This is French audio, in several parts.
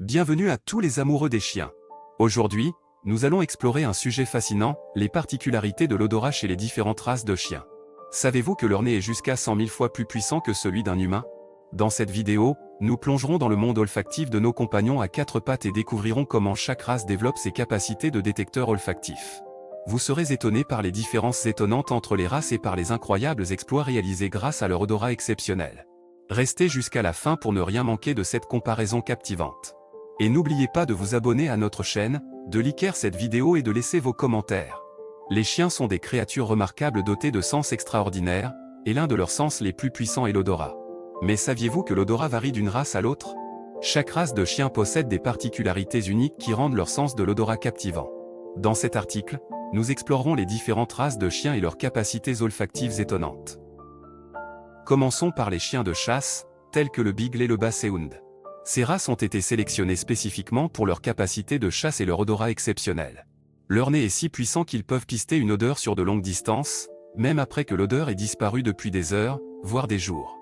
Bienvenue à tous les amoureux des chiens. Aujourd'hui, nous allons explorer un sujet fascinant, les particularités de l'odorat chez les différentes races de chiens. Savez-vous que leur nez est jusqu'à 100 000 fois plus puissant que celui d'un humain? Dans cette vidéo, nous plongerons dans le monde olfactif de nos compagnons à quatre pattes et découvrirons comment chaque race développe ses capacités de détecteur olfactif. Vous serez étonné par les différences étonnantes entre les races et par les incroyables exploits réalisés grâce à leur odorat exceptionnel. Restez jusqu'à la fin pour ne rien manquer de cette comparaison captivante. Et n'oubliez pas de vous abonner à notre chaîne, de liker cette vidéo et de laisser vos commentaires. Les chiens sont des créatures remarquables dotées de sens extraordinaires, et l'un de leurs sens les plus puissants est l'odorat. Mais saviez-vous que l'odorat varie d'une race à l'autre? Chaque race de chien possède des particularités uniques qui rendent leur sens de l'odorat captivant. Dans cet article, nous explorerons les différentes races de chiens et leurs capacités olfactives étonnantes. Commençons par les chiens de chasse, tels que le Beagle et le Basset-hound. Ces races ont été sélectionnées spécifiquement pour leur capacité de chasse et leur odorat exceptionnel. Leur nez est si puissant qu'ils peuvent pister une odeur sur de longues distances, même après que l'odeur ait disparu depuis des heures, voire des jours.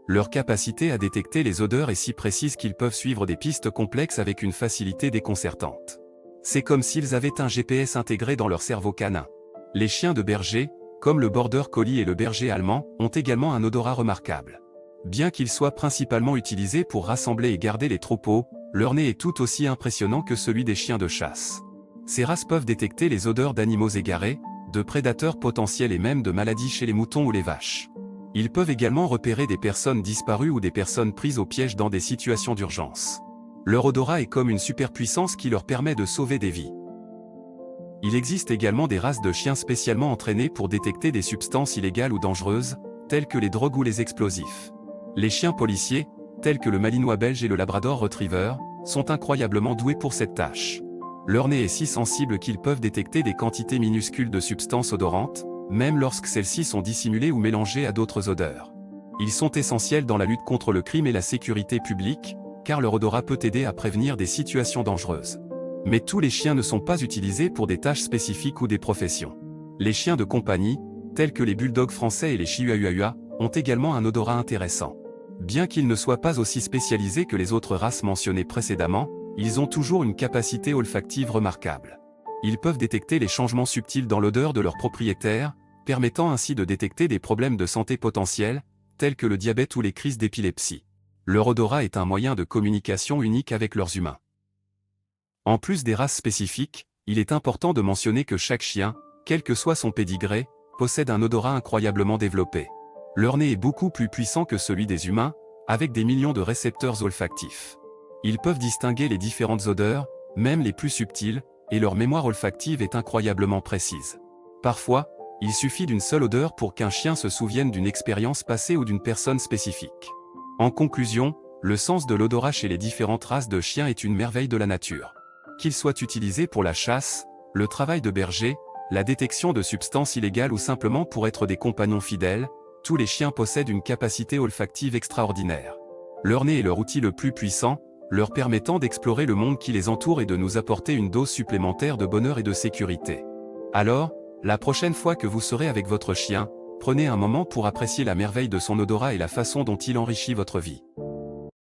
Leur capacité à détecter les odeurs est si précise qu'ils peuvent suivre des pistes complexes avec une facilité déconcertante. C'est comme s'ils avaient un GPS intégré dans leur cerveau canin. Les chiens de berger, comme le Border Collie et le berger allemand, ont également un odorat remarquable. Bien qu'ils soient principalement utilisés pour rassembler et garder les troupeaux, leur nez est tout aussi impressionnant que celui des chiens de chasse. Ces races peuvent détecter les odeurs d'animaux égarés, de prédateurs potentiels et même de maladies chez les moutons ou les vaches. Ils peuvent également repérer des personnes disparues ou des personnes prises au piège dans des situations d'urgence. Leur odorat est comme une superpuissance qui leur permet de sauver des vies. Il existe également des races de chiens spécialement entraînées pour détecter des substances illégales ou dangereuses, telles que les drogues ou les explosifs. Les chiens policiers, tels que le Malinois belge et le Labrador Retriever, sont incroyablement doués pour cette tâche. Leur nez est si sensible qu'ils peuvent détecter des quantités minuscules de substances odorantes, même lorsque celles-ci sont dissimulées ou mélangées à d'autres odeurs. Ils sont essentiels dans la lutte contre le crime et la sécurité publique, car leur odorat peut aider à prévenir des situations dangereuses. Mais tous les chiens ne sont pas utilisés pour des tâches spécifiques ou des professions. Les chiens de compagnie, tels que les bulldogs français et les chihuahuas, ont également un odorat intéressant. Bien qu'ils ne soient pas aussi spécialisés que les autres races mentionnées précédemment, ils ont toujours une capacité olfactive remarquable. Ils peuvent détecter les changements subtils dans l'odeur de leur propriétaire, permettant ainsi de détecter des problèmes de santé potentiels, tels que le diabète ou les crises d'épilepsie. Leur odorat est un moyen de communication unique avec leurs humains. En plus des races spécifiques, il est important de mentionner que chaque chien, quel que soit son pédigré, possède un odorat incroyablement développé. Leur nez est beaucoup plus puissant que celui des humains, avec des millions de récepteurs olfactifs. Ils peuvent distinguer les différentes odeurs, même les plus subtiles, et leur mémoire olfactive est incroyablement précise. Parfois, il suffit d'une seule odeur pour qu'un chien se souvienne d'une expérience passée ou d'une personne spécifique. En conclusion, le sens de l'odorat chez les différentes races de chiens est une merveille de la nature. Qu'ils soient utilisés pour la chasse, le travail de berger, la détection de substances illégales ou simplement pour être des compagnons fidèles, tous les chiens possèdent une capacité olfactive extraordinaire. Leur nez est leur outil le plus puissant, leur permettant d'explorer le monde qui les entoure et de nous apporter une dose supplémentaire de bonheur et de sécurité. Alors, la prochaine fois que vous serez avec votre chien, prenez un moment pour apprécier la merveille de son odorat et la façon dont il enrichit votre vie.